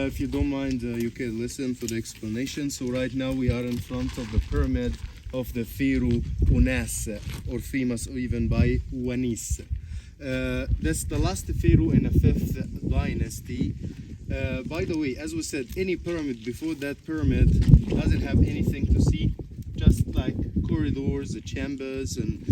If you don't mind, you can listen to the explanation. So right now we are in front of the pyramid of the Pharaoh Unas, or famous even by Wanis. That's the last pharaoh in the 5th dynasty. By the way, as we said, any pyramid before that pyramid doesn't have anything to see, just like corridors, chambers, and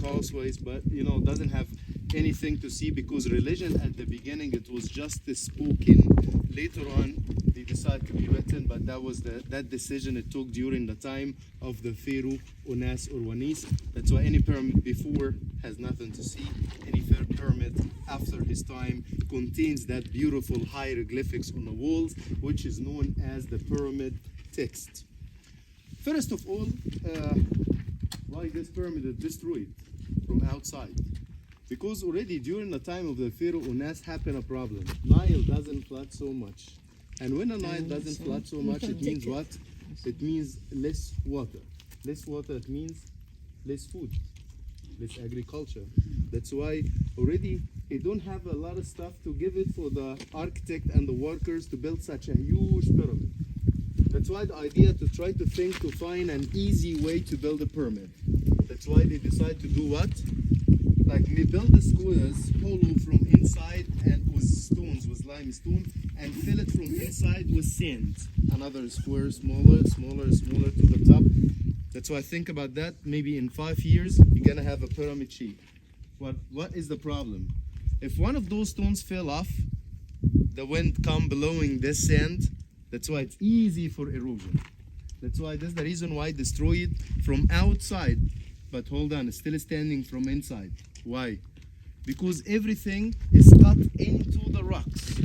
causeways, but doesn't have anything to see, because religion at the beginning it was just spoken. Later on they decided to be written, but that was that decision it took during the time of the Pharaoh Unas or Wanis. That's why any pyramid before has nothing to see. Any pyramid after his time contains that beautiful hieroglyphics on the walls, which is known as the pyramid text. First of all, why this pyramid is destroyed from outside? Because already during the time of the Pharaoh Unas happened a problem. Nile doesn't flood so much. And when a Nile doesn't flood so much, it means what? It means less water. Less water, it means less food, less agriculture. That's why already they don't have a lot of stuff to give it for the architect and the workers to build such a huge pyramid. That's why the idea to try to think to find an easy way to build a pyramid. That's why they decide to do what? Like we build the squares hollow from inside and with stones, with limestone, and fill it from inside with sand. Another square, smaller to the top. That's why I think about that. Maybe in 5 years you're gonna have a pyramid shape. What is the problem? If one of those stones fell off, the wind come blowing this sand. That's why it's easy for erosion. That's why that's the reason why destroy it from outside. But hold on, it's still standing from inside. Why? Because everything is cut into the rocks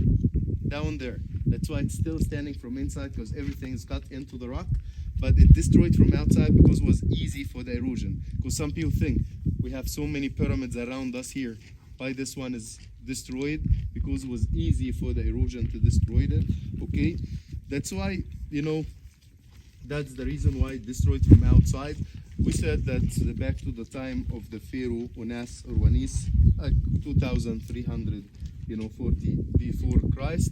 down there. That's why it's still standing from inside, because everything is cut into the rock. But it destroyed from outside because it was easy for the erosion. Because some people think we have so many pyramids around us here. Why this one is destroyed? Because it was easy for the erosion to destroy it. Okay? That's why, that's the reason why it destroyed from outside. We said that back to the time of the Pharaoh Unas or Wanis, 2340 before Christ.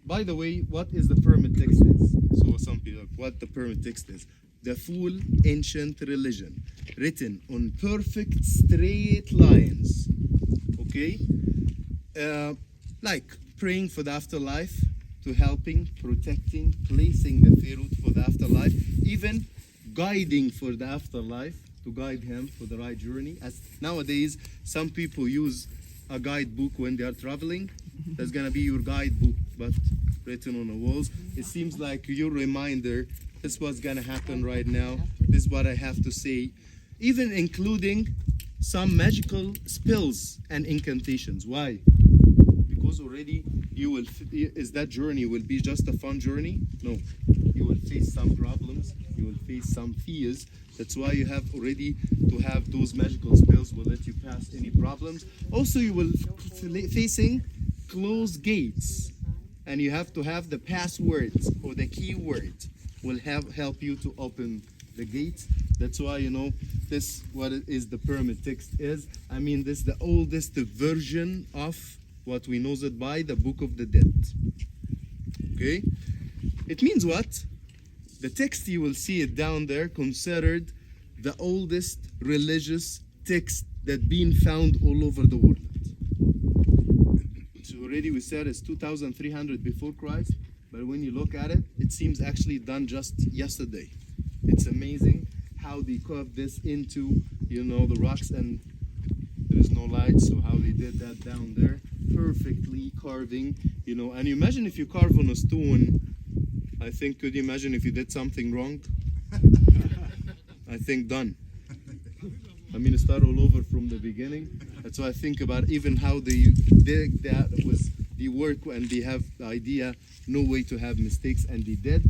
By the way, what is the pyramid text is? So some people, what the pyramid text is? The full ancient religion, written on perfect straight lines. Okay? Like praying for the afterlife, to helping, protecting, placing the Pharaoh for the afterlife, even guiding for the afterlife, to guide him for the right journey. As nowadays, some people use a guidebook when they are traveling. That's gonna be your guidebook, but written on the walls. It seems like your reminder, this is what's gonna happen right now, this is what I have to say, even including some magical spells and incantations. Why? Because already is that journey will be just a fun journey? No, you will face some problems, you will face some fears. That's why you have already to have those magical spells will let you pass any problems. Also, you will facing closed gates, and you have to have the passwords or the keyword will help you to open the gates. That's why this what it is the pyramid text is. I mean, this is the oldest version of what we know it by the Book of the Dead. Okay, it means what? The text, you will see it down there, considered the oldest religious text that been found all over the world. So already we said it's 2300 before Christ, but when you look at it, it seems actually done just yesterday. It's amazing how they carved this into the rocks, and there is no light, so how they did that down there, perfectly carving, and you imagine if you carve on a stone, I think, could you imagine if you did something wrong? I think done. I mean, start all over from the beginning. That's why I think about even how they did that was the work, and they have the idea, no way to have mistakes, and they did.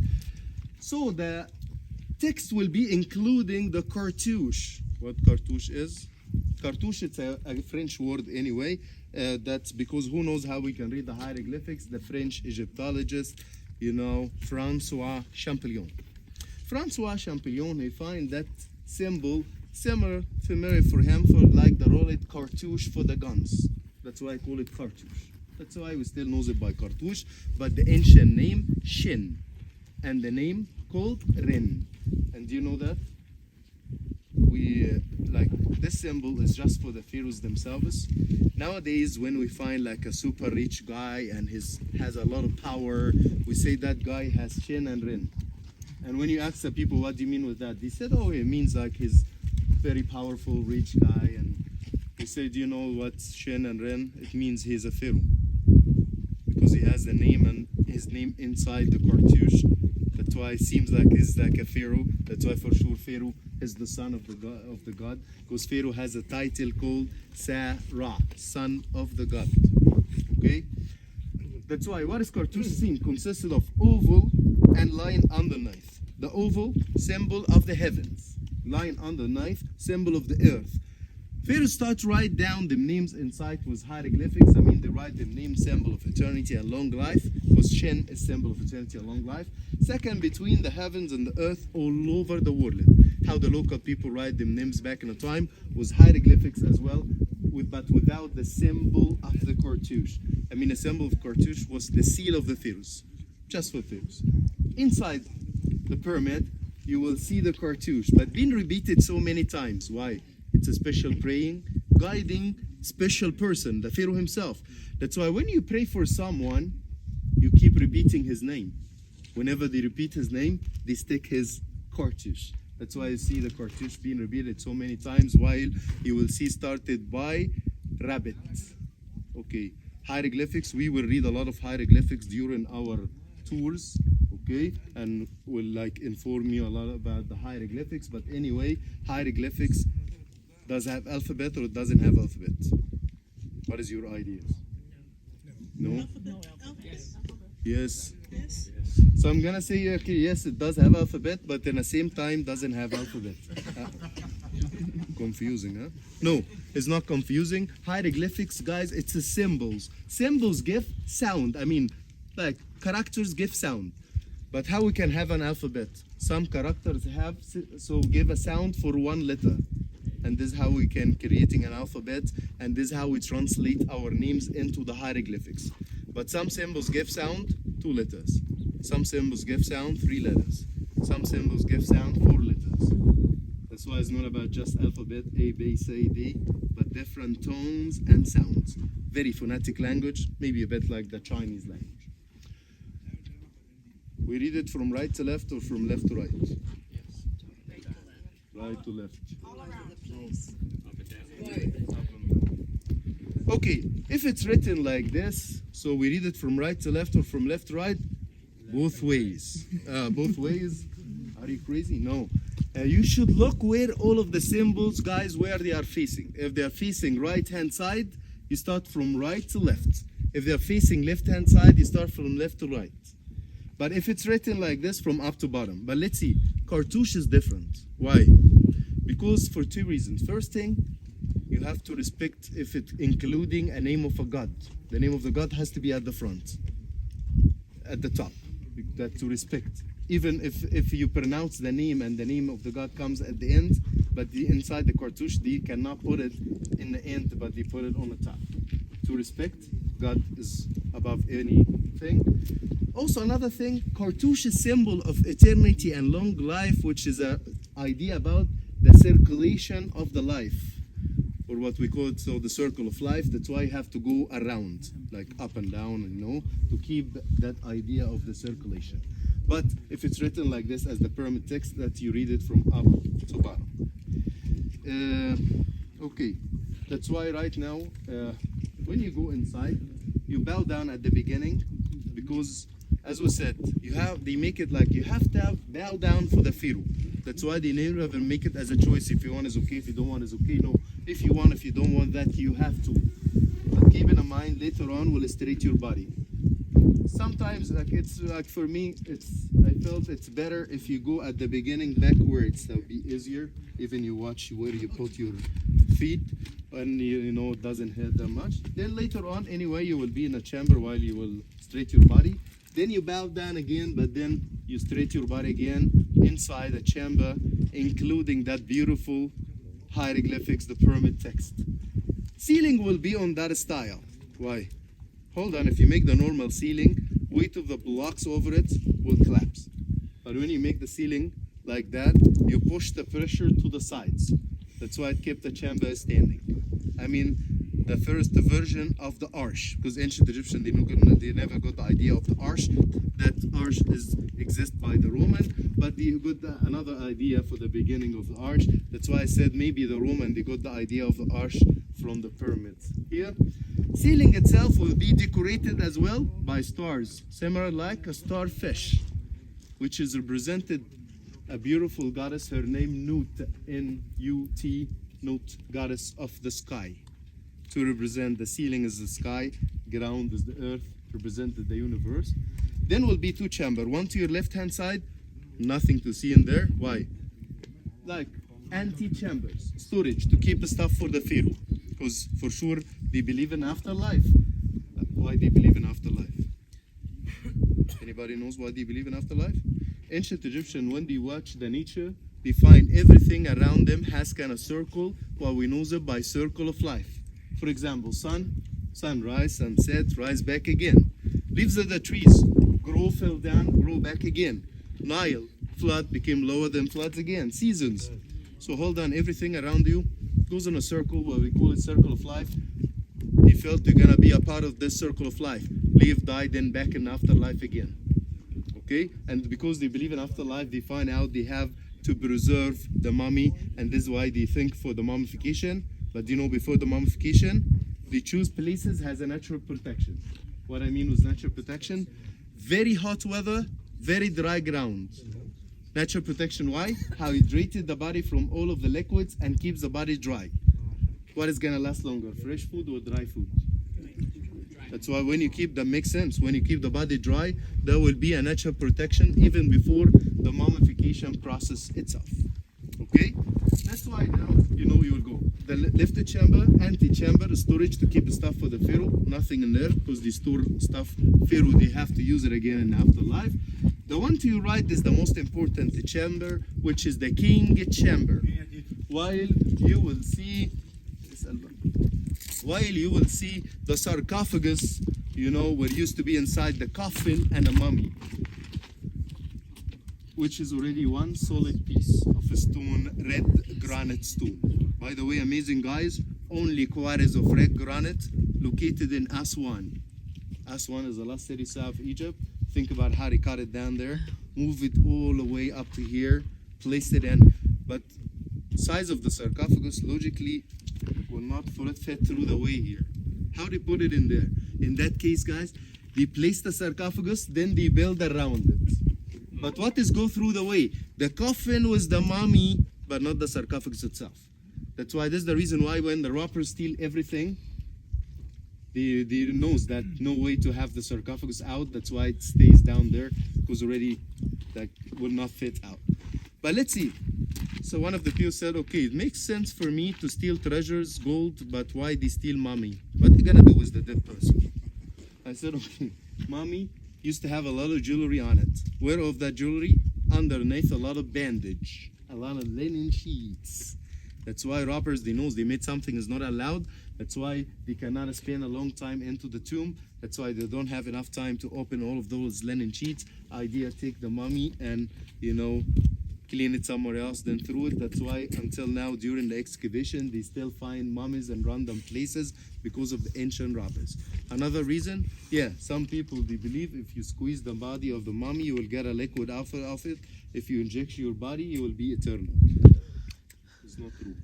So the text will be including the cartouche. What cartouche is? Cartouche, it's a French word anyway. That's because who knows how we can read the hieroglyphics? The French Egyptologist, Francois Champollion. Francois Champollion, he find that symbol familiar for him, for like the roulette cartouche for the guns. That's why I call it cartouche. That's why we still know it by Cartouche, but the ancient name Shin, and the name called Ren. And do you know that? We like this symbol is just for the pharaohs themselves. Nowadays, when we find like a super rich guy and has a lot of power, we say that guy has Shin and Ren. And when you ask the people, what do you mean with that? They said, oh, it means like he's very powerful, rich guy. And we say, do you know what's Shin and Ren? It means he's a pharaoh, because he has the name and his name inside the cartouche. That's why it seems like he's like a pharaoh. That's why for sure pharaoh is the son of the god, because pharaoh has a title called Sa-Ra, son of the god. Okay, that's why what is cartouche scene consisted of oval and line underneath. The oval, symbol of the heavens. Line underneath, symbol of the earth. Pharaohs start to write down the names inside with hieroglyphics. I mean, they write the name, symbol of eternity and long life, because Shen is symbol of eternity and long life. Second, between the heavens and the earth all over the world. How the local people write them names back in the time was hieroglyphics as well, but without the symbol of the cartouche. I mean, the symbol of cartouche was the seal of the pharaohs, just for pharaohs. Inside the pyramid, you will see the cartouche, but being repeated so many times. Why? It's a special praying, guiding, special person, the pharaoh himself. That's why when you pray for someone, you keep repeating his name. Whenever they repeat his name, they stick his cartouche. That's why you see the cartouche being repeated so many times, while you will see started by rabbit. Okay, hieroglyphics, we will read a lot of hieroglyphics during our tours. Okay, and we'll like inform you a lot about the hieroglyphics. But anyway, hieroglyphics does have alphabet or it doesn't have alphabet? What is your ideas? No? Yes. So I'm gonna say, okay, yes, it does have alphabet, but in the same time doesn't have alphabet. Confusing, huh? No, it's not confusing. Hieroglyphics, guys, it's the symbols. Symbols give sound. I mean, like characters give sound. But how we can have an alphabet? Some characters have, so give a sound for one letter. And this is how we can creating an alphabet, and this is how we translate our names into the hieroglyphics. But some symbols give sound, 2 letters. Some symbols give sound, 3 letters. Some symbols give sound, 4 letters. That's why it's not about just alphabet, A, B, C, D, but different tones and sounds. Very phonetic language, maybe a bit like the Chinese language. We read it from right to left or from left to right? Right to left. All around the place. Okay, if it's written like this, so we read it from right to left or from left to right? Both ways. Both ways? Are you crazy? No. You should look where all of the symbols, guys, where they are facing. If they are facing right-hand side, you start from right to left. If they are facing left-hand side, you start from left to right. But if it's written like this, from up to bottom. But let's see, cartouche is different. Why? Because for 2 reasons. First thing, you have to respect if it's including a name of a god. The name of the god has to be at the front, at the top, that to respect. Even if you pronounce the name and the name of the god comes at the end, but inside the cartouche, they cannot put it in the end, but they put it on the top. To respect, God is above anything. Also another thing, cartouche is symbol of eternity and long life, which is an idea about the circulation of the life, or what we call it, so the circle of life. That's why you have to go around, like up and down, you know, to keep that idea of the circulation. But if it's written like this as the pyramid text, that you read it from up to bottom. Okay, that's why right now, when you go inside, you bow down at the beginning, because as we said, they make it like you have to bow down for the pharaoh. That's why they never make it as a choice. If you want is okay, if you don't want is okay. No, if you want, if you don't want that, you have to. But keep in mind, later on will straight your body. Sometimes, like it's like for me, I felt it's better if you go at the beginning backwards. That would be easier. Even you watch where you put your feet, and you know it doesn't hurt that much. Then later on, anyway, you will be in a chamber while you will straight your body. Then you bow down again, but then you straight your body again inside a chamber, including that beautiful hieroglyphics, the pyramid text. Ceiling will be on that style. Why? hold on, if you make the normal ceiling, weight of the blocks over it will collapse. But when you make the ceiling like that, you push the pressure to the sides. That's why it kept the chamber standing. I mean, the first version of the arch, because ancient Egyptian, they never got the idea of the arch. That arch exists by the Roman, but they got another idea for the beginning of the arch. That's why I said maybe the Roman, they got the idea of the arch from the pyramids. Here, ceiling itself will be decorated as well by stars, similar like a starfish, which is represented a beautiful goddess, her name Nut, N-U-T, Nut, goddess of the sky. To represent the ceiling is the sky, ground is the earth, represented the universe. Then will be two chambers, one to your left hand side, nothing to see in there. Why? Like anti-chambers, storage to keep the stuff for the pharaoh, because for sure they believe in afterlife. Why they believe in afterlife? Anybody knows why they believe in afterlife? Ancient Egyptian, when they watch the nature, they find everything around them has kind of circle, what we know it by circle of life. For example, sunrise, sunset, rise back again. Leaves of the trees, grow, fell down, grow back again. Nile, flood, became lower than floods again. Seasons. So hold on, everything around you goes in a circle, what we call it circle of life. They felt they're gonna be a part of this circle of life. Live, die, then back in afterlife again. Okay? And because they believe in afterlife, they find out they have to preserve the mummy, and this is why they think for the mummification. But you know, before the mummification, they choose places has a natural protection. What I mean with natural protection, very hot weather, very dry ground. Natural protection, why? Hydrated the body from all of the liquids and keeps the body dry. What is gonna last longer, fresh food or dry food? That's why when you keep, that makes sense, when you keep the body dry, there will be a natural protection even before the mummification process itself. Okay? That's why now you know you will go. The lifted chamber, anti-chamber, storage to keep the stuff for the pharaoh, nothing in there because they store stuff. Pharaoh, they have to use it again in afterlife. The one to your right is the most important chamber, which is the king chamber. While you will see the sarcophagus, you know, what used to be inside the coffin and a mummy, which is already one solid piece of a stone, red granite stone. By the way, amazing guys, only quarries of red granite located in Aswan. Aswan is the last city south of Egypt. Think about how they cut it down there, move it all the way up to here, place it in. But size of the sarcophagus logically will not fit through the way here. How they put it in there? In that case, guys, they place the sarcophagus, then they build around it. But what is go through the way? The coffin was the mummy, but not the sarcophagus itself. That's why this is the reason why when the robbers steal everything, they knows that no way to have the sarcophagus out. That's why it stays down there, because already that will not fit out. But let's see. So one of the people said, okay, it makes sense for me to steal treasures, gold, but why they steal mummy? What they gonna do with the dead person? I said, okay, mummy used to have a lot of jewelry on it. Where of that jewelry? Underneath a lot of bandage, a lot of linen sheets. That's why robbers, they know they made something is not allowed. That's why they cannot spend a long time into the tomb. That's why they don't have enough time to open all of those linen sheets. Idea, take the mummy and, you know, clean it somewhere else, then throw it. That's why until now during the excavation, they still find mummies in random places because of the ancient robbers. Another reason, yeah, some people, they believe if you squeeze the body of the mummy, you will get a liquid out of it. If you inject your body, you will be eternal. It's not true.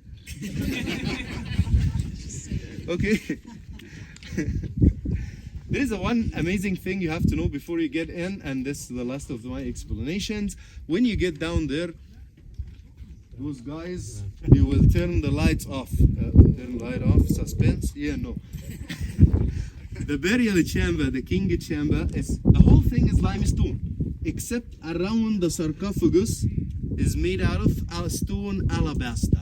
Okay. There is one amazing thing you have to know before you get in, and this is the last of my explanations. When you get down there, those guys, you will turn the lights off. Turn light off, suspense, yeah, no. The burial chamber, the king chamber, is the whole thing is limestone, except around the sarcophagus is made out of stone alabaster.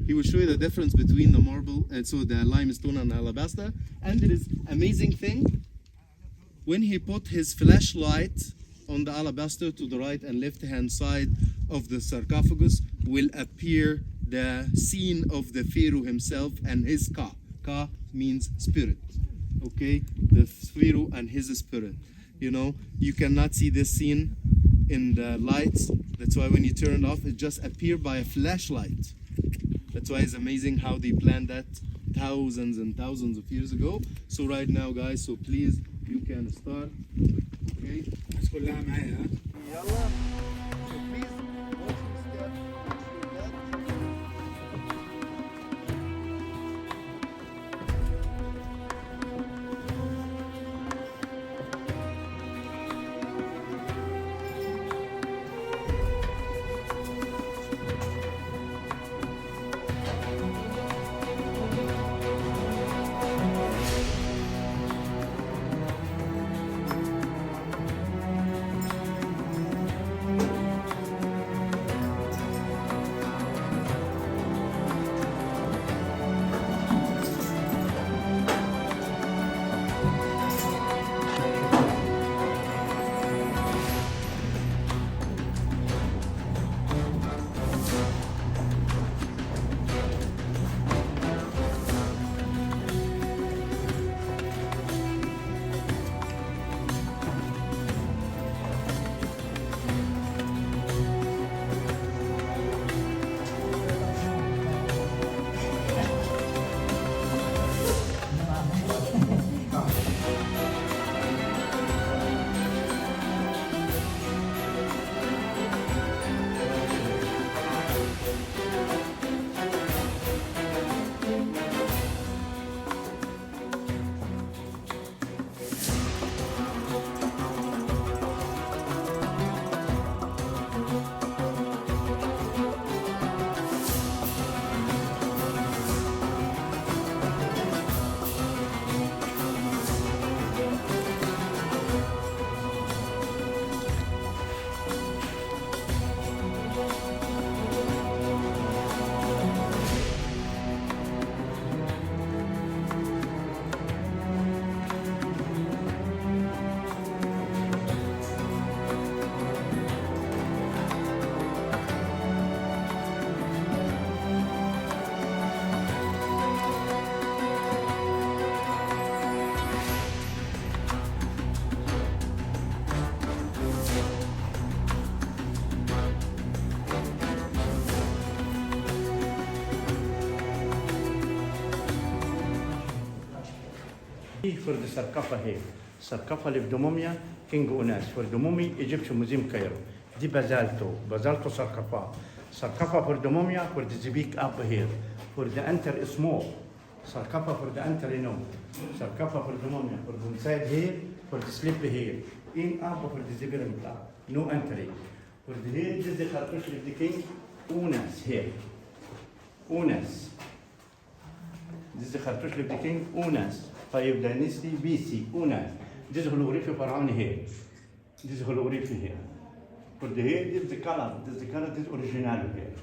He will show you the difference between the marble and so the limestone and alabaster. And there is amazing thing, when he put his flashlight on the alabaster to the right and left hand side of the sarcophagus will appear the scene of the pharaoh himself and his ka. Ka means spirit. okay? The Phiru and his spirit. You know, you cannot see this scene in the lights. That's why when you turn it off, it just appears by a flashlight. That's why it's amazing how they planned that thousands and thousands of years ago. So right now, guys, so please, you can start. Okay? كلها معايا ها. يلا. So please, watch your step, watch your left. For the sarcophagus here. Sarcophagus of the mummy, King Unas. For the mummy, Egyptian Museum Cairo. The basalto sarcophagus. Sarcophagus for the mummy, for the big up here. For the enter is small. Sarcophagus for the enter, you know. Sarcophagus for the mummy, for the inside here, for the sleep here. In up for the pyramid. No entry. For the here, this is the Cartouches of the King Unas here. Unas. This is the Cartouches of the King Unas. 5 dynasty BC, Unas. This is holography pharaoh here. This is holography here. For the here, this is the color. This is the color, this is original here.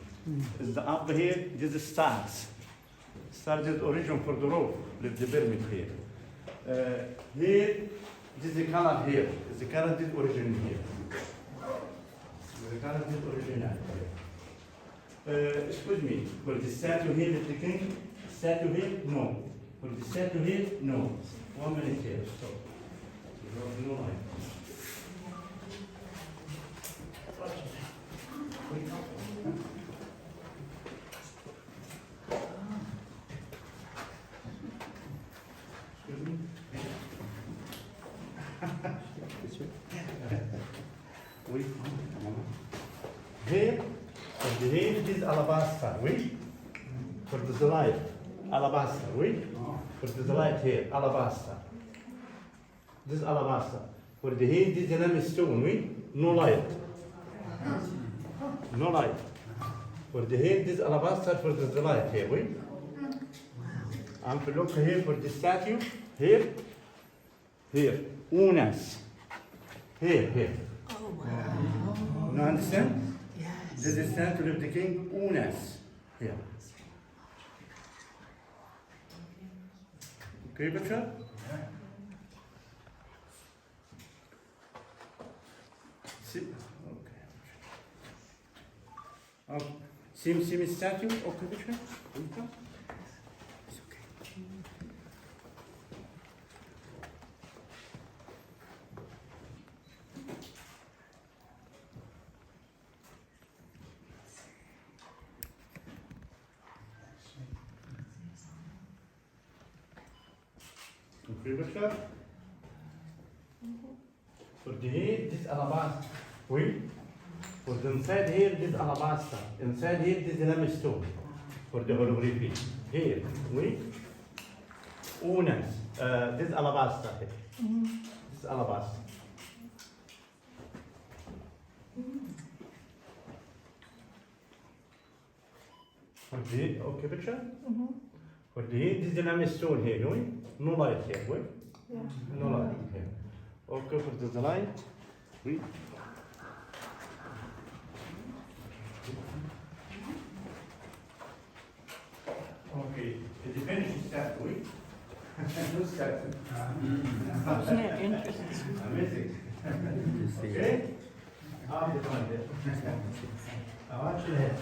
This is the up here, this is stars. Stars is origin for the roof, with the pyramid here. Here, this is the color here. This is the color, this is origin here. The color, this is original here. Excuse me, for the statue here with the king, statue here, no. For the statue here, no. 1 minute here, stop. No line. Excuse me? Wait. Here, for the here, it is alabaster, wait. For the light, alabaster, wait. For the light here, alabaster. This is alabaster. For the head, this is limestone, wait. No light. No light. For the head, this is alabaster for the light here, wait. And if you look here for the statue, here, here, Unas. Here. Oh, wow. You understand? Yes. This is statue of the king Unas. Here. Okay, picture? See? Okay. Same statue? Okay, picture? It's okay. Okay, picture. For the here, this alabaster. Wait. For the inside here, this alabaster. Inside here, this limestone. For the holography. Here, wait. Unas. This alabaster here. This alabaster. For the okay picture. For the here, this is the limestone here, wait. No light here, wait. No light here. Okay, for the light. Wait. Okay, it's the finished step, wait. No step. Isn't it interesting? Amazing. Okay? I'll be fine there. I want you to